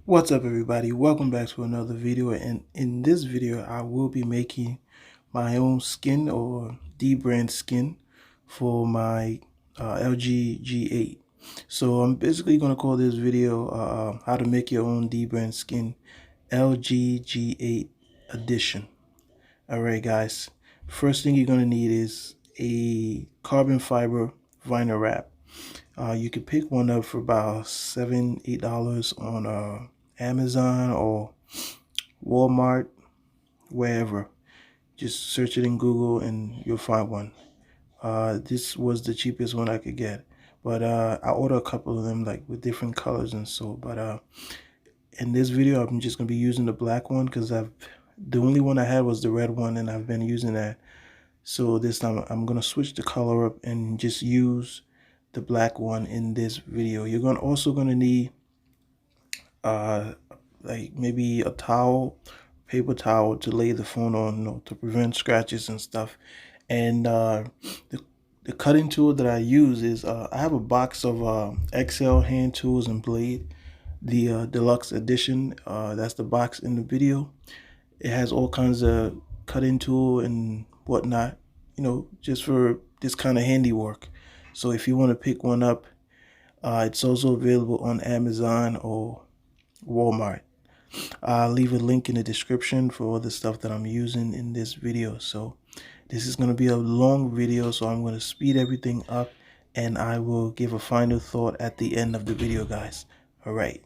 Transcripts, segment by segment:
What's up, everybody? Welcome back to another video, and in this video I will be making my own skin or Dbrand skin for my LG G8. So I'm basically going to call this video how to make your own Dbrand skin LG G8 edition. Alright guys, first thing you're going to need is a carbon fiber vinyl wrap. You can pick one up for about $7-8 on Amazon or Walmart, wherever. Just search it in Google and you'll find one. This was the cheapest one I could get, but I ordered a couple of them like with different colors and so. But in this video, I'm just gonna be using the black one because the only one I had was the red one, and I've been using that. So this time I'm gonna switch the color up and just use the black one in this video. You're also gonna need like maybe a towel, paper towel to lay the phone on, to prevent scratches and stuff. And the cutting tool that I use is I have a box of XL hand tools and blade, the deluxe edition. That's the box in the video. It has all kinds of cutting tool and whatnot, just for this kind of handiwork. So if you want to pick one up, it's also available on Amazon or Walmart. I'll leave a link in the description for all the stuff that I'm using in this video. So this is going to be a long video, so I'm going to speed everything up and I will give a final thought at the end of the video, guys. All right.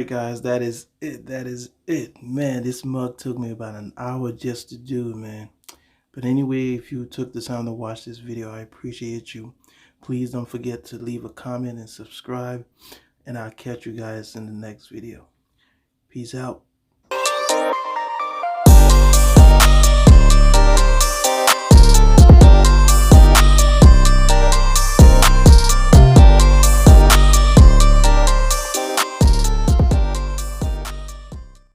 right, guys, that is it. That is it, man. This mug took me about an hour just to do, man. But anyway, if you took the time to watch this video, I appreciate you. Please don't forget to leave a comment and subscribe, and I'll catch you guys in the next video. Peace out.